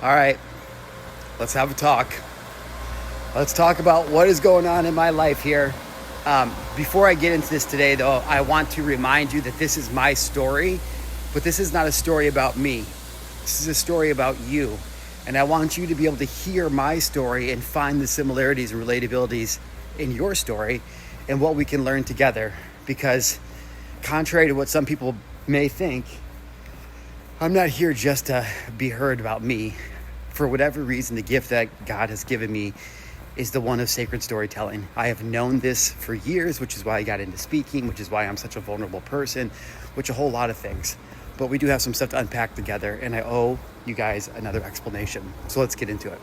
All right, let's have a talk. Let's talk about what is going on in my life here. Before I get into this today, though, I want to remind you that this is my story, but this is not a story about me. This is a story about you. And I want you to be able to hear my story and find the similarities and relatabilities in your story and what we can learn together. Because contrary to what some people may think, I'm not here just to be heard about me. For whatever reason, the gift that God has given me is the one of sacred storytelling. I have known this for years, which is why I got into speaking, which is why I'm such a vulnerable person, which a whole lot of things. But we do have some stuff to unpack together, and I owe you guys another explanation. So let's get into it.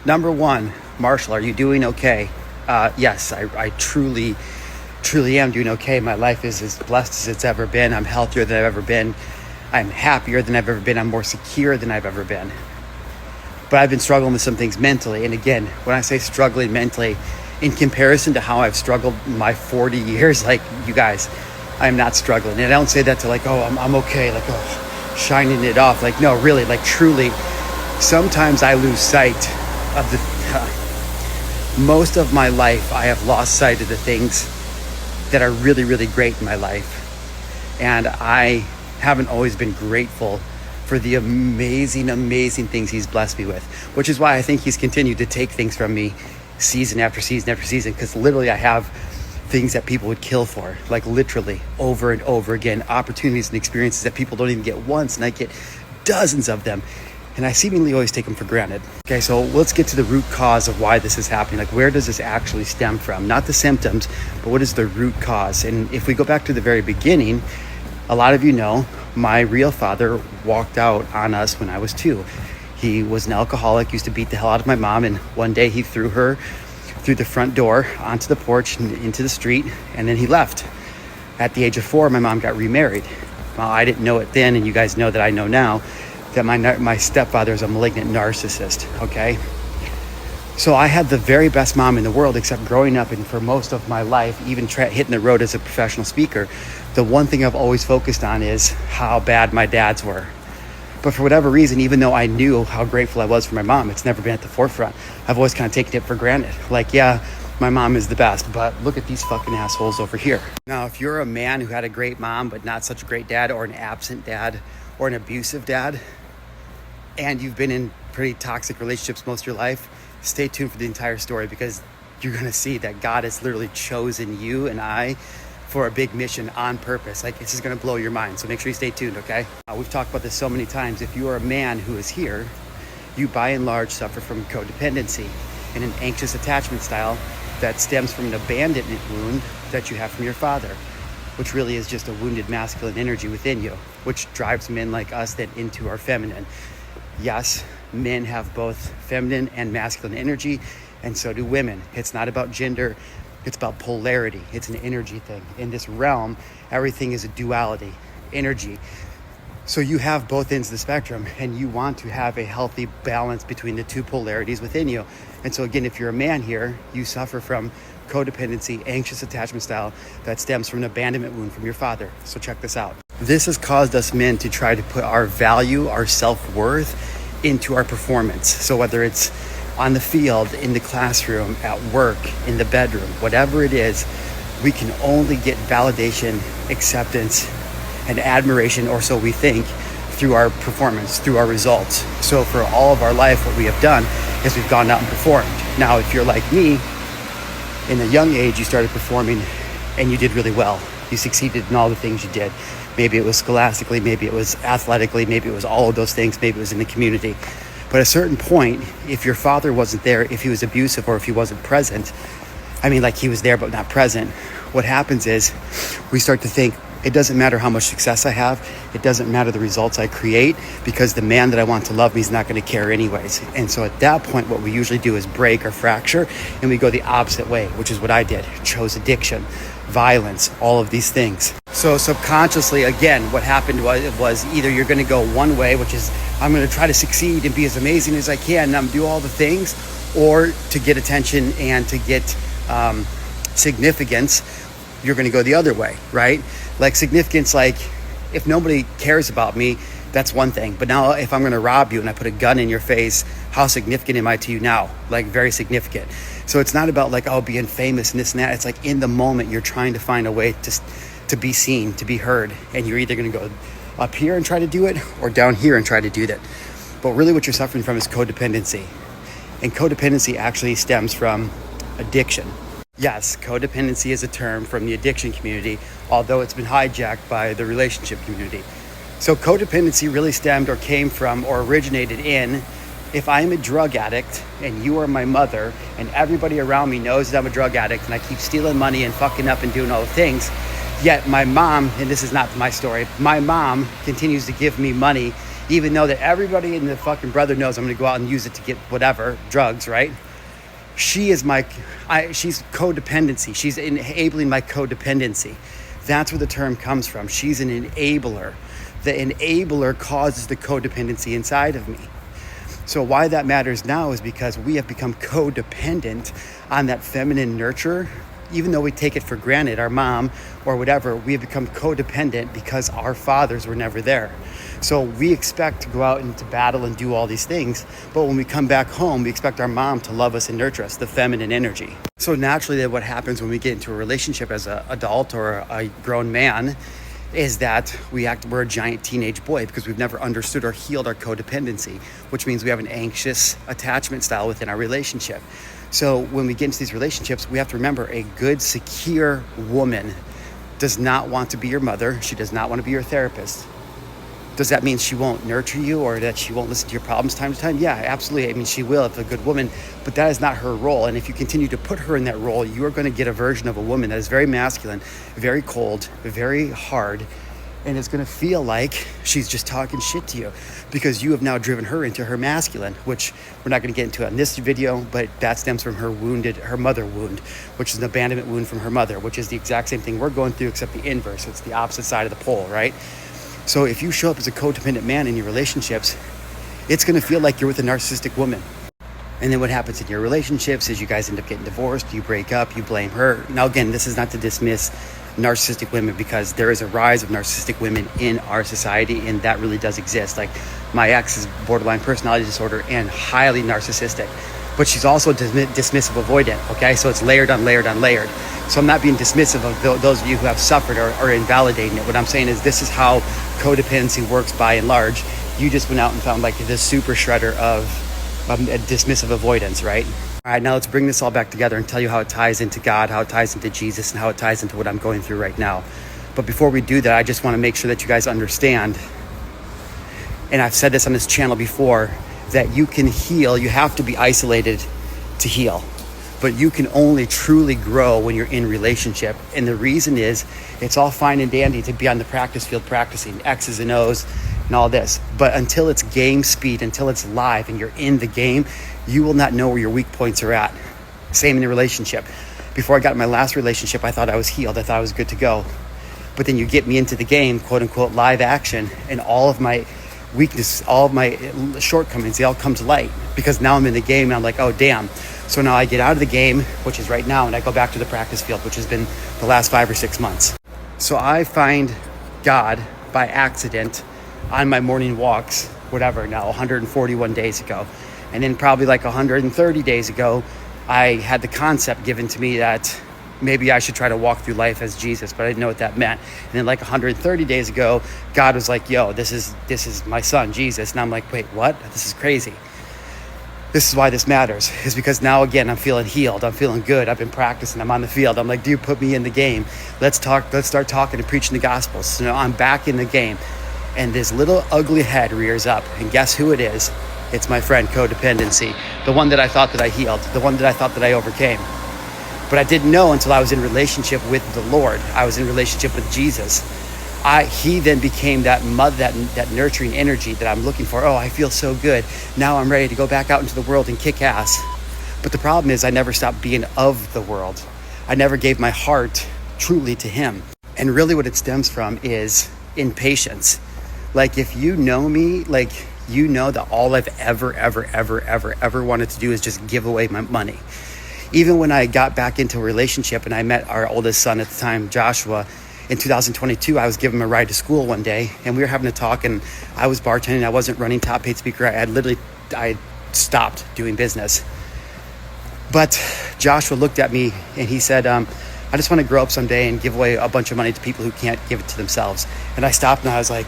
Number one, Marshall, are you doing okay? Yes, I truly am doing okay. My life is as blessed as it's ever been. I'm healthier than I've ever been. I'm happier than I've ever been. I'm more secure than I've ever been. But I've been struggling with some things mentally. And again, when I say struggling mentally, in comparison to how I've struggled my 40 years, like you guys, I'm not struggling. And I don't say that to I'm okay, shining it off. No, really, truly, sometimes I lose sight of most of my life. I have lost sight of the things that are really, really great in my life. And I haven't always been grateful for the amazing things he's blessed me with, which is why I think he's continued to take things from me season after season after season, because literally I have things that people would kill for, literally over and over again, opportunities and experiences that people don't even get once, and I get dozens of them, and I seemingly always take them for granted. Okay, so let's get to the root cause of why this is happening. Where does this actually stem from? Not the symptoms, but what is the root cause? And if we go back to the very beginning, a lot of you know my real father walked out on us when I was 2. He was an alcoholic, used to beat the hell out of my mom, and one day he threw her through the front door onto the porch and into the street, and then he left. At the age of 4, my mom got remarried. Well, I didn't know it then, and you guys know that I know now, that my stepfather is a malignant narcissist, okay? So I had the very best mom in the world, except growing up and for most of my life, even hitting the road as a professional speaker, the one thing I've always focused on is how bad my dads were. But for whatever reason, even though I knew how grateful I was for my mom, it's never been at the forefront. I've always kind of taken it for granted. Yeah, my mom is the best, but look at these fucking assholes over here. Now, if you're a man who had a great mom, but not such a great dad, or an absent dad, or an abusive dad, and you've been in pretty toxic relationships most of your life, stay tuned for the entire story, because you're going to see that God has literally chosen you and I for a big mission on purpose. This is going to blow your mind. So make sure you stay tuned, okay? We've talked about this so many times. If you are a man who is here, you by and large suffer from codependency and an anxious attachment style that stems from an abandonment wound that you have from your father, which really is just a wounded masculine energy within you, which drives men like us then into our feminine. Yes, men have both feminine and masculine energy, and so do women. It's not about gender. It's about polarity. It's an energy thing. In this realm, everything is a duality, energy. So you have both ends of the spectrum, and you want to have a healthy balance between the two polarities within you. And so again, if you're a man here, you suffer from codependency, anxious attachment style that stems from an abandonment wound from your father. So check this out. This has caused us men to try to put our value, our self-worth into our performance. So whether it's on the field, in the classroom, at work, in the bedroom, whatever it is, we can only get validation, acceptance, and admiration, or so we think, through our performance, through our results. So for all of our life, what we have done is we've gone out and performed. Now, if you're like me, in a young age, you started performing and you did really well. You succeeded in all the things you did. Maybe it was scholastically, maybe it was athletically, maybe it was all of those things, maybe it was in the community. But at a certain point, if your father wasn't there, if he was abusive, or if he wasn't present, he was there but not present, what happens is we start to think, it doesn't matter how much success I have, it doesn't matter the results I create, because the man that I want to love me is not going to care anyways. And so at that point, what we usually do is break or fracture, and we go the opposite way, which is what I did. Chose addiction, violence, all of these things. So subconsciously, again, what happened was either you're going to go one way, which is I'm going to try to succeed and be as amazing as I can, and I'm do all the things, or to get attention and to get significance, you're going to go the other way, right? Significance, if nobody cares about me, That's one thing. But now if I'm going to rob you and I put a gun in your face, how significant am I to you now? Like, very significant. So it's not about like, oh, being famous and this and that. It's like in the moment you're trying to find a way to be seen, to be heard. And you're either going to go up here and try to do it or down here and try to do that. But really what you're suffering from is codependency. And codependency actually stems from addiction. Yes, codependency is a term from the addiction community, although it's been hijacked by the relationship community. So codependency really stemmed or came from or originated in, if I'm a drug addict and you are my mother and everybody around me knows that I'm a drug addict and I keep stealing money and fucking up and doing all the things, yet my mom, and this is not my story, my mom continues to give me money even though that everybody in the fucking brother knows I'm going to go out and use it to get whatever, drugs, right? She's codependency. She's enabling my codependency. That's where the term comes from. She's an enabler. The enabler causes the codependency inside of me. So why that matters now is because we have become codependent on that feminine nurture. Even though we take it for granted, our mom or whatever, we have become codependent because our fathers were never there. So we expect to go out into battle and do all these things, but when we come back home, we expect our mom to love us and nurture us, the feminine energy. So naturally, that what happens when we get into a relationship as an adult or a grown man is that we're a giant teenage boy because we've never understood or healed our codependency, which means we have an anxious attachment style within our relationship. So when we get into these relationships, we have to remember a good, secure woman does not want to be your mother. She does not want to be your therapist. Does that mean she won't nurture you or that she won't listen to your problems time to time? Yeah, absolutely. I mean, she will if a good woman, but that is not her role. And if you continue to put her in that role, you are going to get a version of a woman that is very masculine, very cold, very hard, and it's going to feel like she's just talking shit to you because you have now driven her into her masculine, which we're not going to get into in this video, but that stems from her mother wound, which is an abandonment wound from her mother, which is the exact same thing we're going through except the inverse. It's the opposite side of the pole, right? So if you show up as a codependent man in your relationships, it's going to feel like you're with a narcissistic woman. And then what happens in your relationships is you guys end up getting divorced, you break up, you blame her. Now, again, this is not to dismiss narcissistic women because there is a rise of narcissistic women in our society, and that really does exist. Like, my ex is borderline personality disorder and highly narcissistic, but she's also dismissive avoidant, okay? So it's layered on layered on layered. So I'm not being dismissive of those of you who have suffered or invalidating it. What I'm saying is this is how codependency works by and large. You just went out and found like this super shredder of dismissive avoidance, right? All right, now let's bring this all back together and tell you how it ties into God, how it ties into Jesus, and how it ties into what I'm going through right now. But before we do that, I just want to make sure that you guys understand, and I've said this on this channel before, that you can heal. You have to be isolated to heal. But you can only truly grow when you're in relationship. And the reason is, it's all fine and dandy to be on the practice field practicing X's and O's and all this. But until it's game speed, until it's live and you're in the game, you will not know where your weak points are at. Same in a relationship. Before I got in my last relationship, I thought I was healed. I thought I was good to go. But then you get me into the game, quote unquote, live action, and all of my weakness, all of my shortcomings, they all come to light because now I'm in the game and I'm like, oh, damn. So now I get out of the game, which is right now, and I go back to the practice field, which has been the last 5 or 6 months. So I find God by accident on my morning walks, whatever, now 141 days ago. And then probably like 130 days ago, I had the concept given to me that maybe I should try to walk through life as Jesus, but I didn't know what that meant. And then like 130 days ago, God was like, yo, this is my son, Jesus. And I'm like, wait, what? This is crazy. This is why this matters, is because now again, I'm feeling healed. I'm feeling good. I've been practicing. I'm on the field. I'm like, dude, put me in the game. Let's start talking and preaching the gospel. So now I'm back in the game. And this little ugly head rears up. And guess who it is? It's my friend Codependency, the one that I thought that I healed, the one that I thought that I overcame. But I didn't know until I was in relationship with the Lord. I was in relationship with Jesus. He then became that nurturing energy that I'm looking for. Oh, I feel so good. Now I'm ready to go back out into the world and kick ass. But the problem is I never stopped being of the world. I never gave my heart truly to him. And really what it stems from is impatience. Like, if you know me, like, you know that all I've ever wanted to do is just give away my money. Even when I got back into a relationship and I met our oldest son at the time, Joshua, in 2022, I was giving him a ride to school one day, and we were having a talk, and I was bartending. I wasn't running Top Paid Speaker. I stopped doing business. But Joshua looked at me and he said, I just want to grow up someday and give away a bunch of money to people who can't give it to themselves. And I stopped and I was like,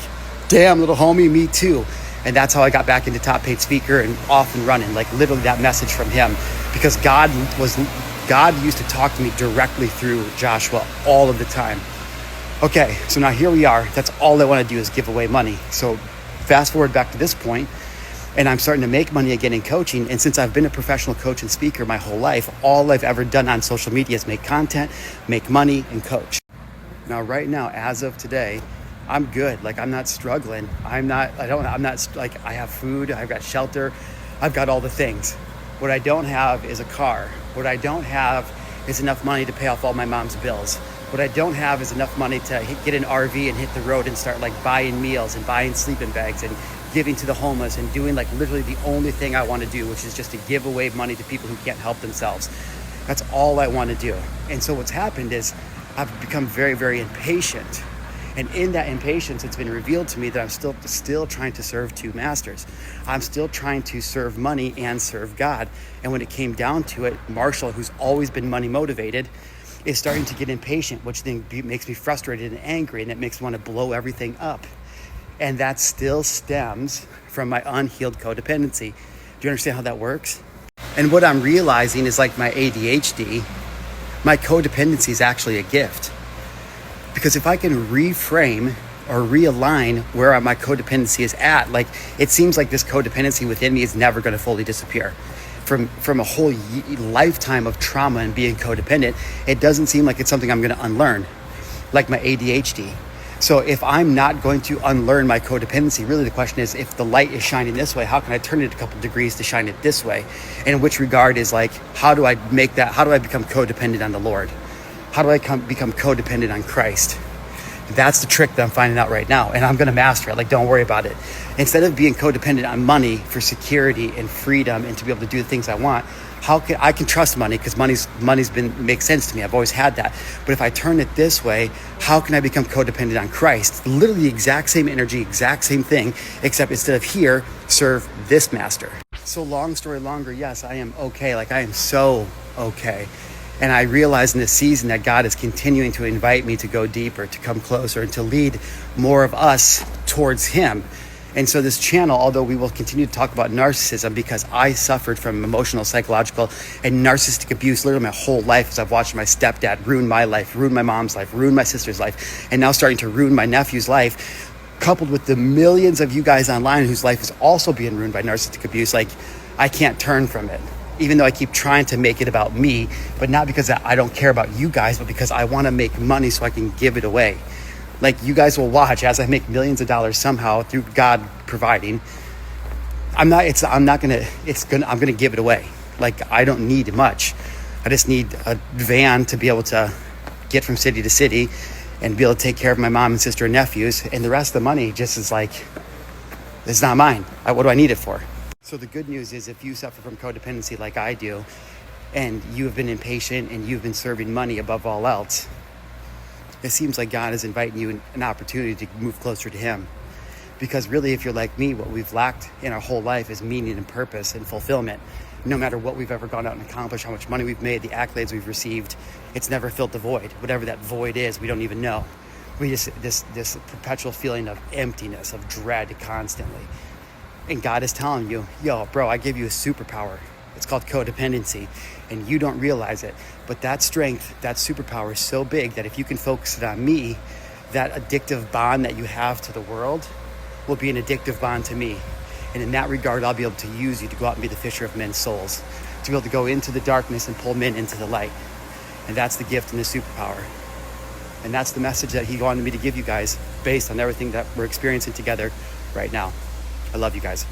damn, little homie, me too. And that's how I got back into Top Paid Speaker and off and running, like literally that message from him, because God used to talk to me directly through Joshua all of the time. Okay, so now here we are. That's all I want to do is give away money. So fast forward back to this point, and I'm starting to make money again in coaching. And since I've been a professional coach and speaker my whole life, all I've ever done on social media is make content, make money, and coach. Now, right now, as of today, I'm good. Like, I'm not struggling. I have food, I've got shelter, I've got all the things. What I don't have is a car. What I don't have is enough money to pay off all my mom's bills. What I don't have is enough money to get an RV and hit the road and start like buying meals and buying sleeping bags and giving to the homeless and doing like literally the only thing I want to do, which is just to give away money to people who can't help themselves. That's all I want to do. And so what's happened is I've become very, very impatient. And in that impatience, it's been revealed to me that I'm still trying to serve two masters. I'm still trying to serve money and serve God. And when it came down to it, Marshall, who's always been money motivated, is starting to get impatient, which then makes me frustrated and angry, and it makes me want to blow everything up. And that still stems from my unhealed codependency. Do you understand how that works? And what I'm realizing is, like my ADHD, my codependency is actually a gift. Because if I can reframe or realign where my codependency is at, like it seems like this codependency within me is never going to fully disappear. From a whole lifetime of trauma and being codependent, it doesn't seem like it's something I'm going to unlearn, like my ADHD. So if I'm not going to unlearn my codependency, really the question is, if the light is shining this way, how can I turn it a couple degrees to shine it this way? And in which regard is like, how do I become codependent on the Lord? How do I become codependent on Christ? That's the trick that I'm finding out right now, and I'm going to master it. Like, don't worry about it. Instead of being codependent on money for security and freedom and to be able to do the things I want, I can trust money because money's makes sense to me. I've always had that. But if I turn it this way, how can I become codependent on Christ? Literally the exact same energy, exact same thing, except instead of here, serve this master. So long story longer, yes, I am okay. Like, I am so okay. And I realize in this season that God is continuing to invite me to go deeper, to come closer, and to lead more of us towards Him. And so this channel, although we will continue to talk about narcissism, because I suffered from emotional, psychological, and narcissistic abuse literally my whole life, as I've watched my stepdad ruin my life, ruin my mom's life, ruin my sister's life, and now starting to ruin my nephew's life, coupled with the millions of you guys online whose life is also being ruined by narcissistic abuse. Like, I can't turn from it. Even though I keep trying to make it about me, but not because I don't care about you guys, but because I want to make money so I can give it away. Like, you guys will watch as I make millions of dollars somehow through God providing. I'm gonna give it away. Like, I don't need much. I just need a van to be able to get from city to city and be able to take care of my mom and sister and nephews. And the rest of the money just is like, it's not mine. What do I need it for? So the good news is, if you suffer from codependency like I do, and you have been impatient and you've been serving money above all else, it seems like God is inviting you an opportunity to move closer to Him. Because really, if you're like me, what we've lacked in our whole life is meaning and purpose and fulfillment. No matter what we've ever gone out and accomplished, how much money we've made, the accolades we've received, it's never filled the void. Whatever that void is, we don't even know. We just, this perpetual feeling of emptiness, of dread constantly. And God is telling you, yo, bro, I give you a superpower. It's called codependency, and you don't realize it. But that strength, that superpower is so big that if you can focus it on me, that addictive bond that you have to the world will be an addictive bond to me. And in that regard, I'll be able to use you to go out and be the fisher of men's souls, to be able to go into the darkness and pull men into the light. And that's the gift and the superpower. And that's the message that He wanted me to give you guys based on everything that we're experiencing together right now. I love you guys.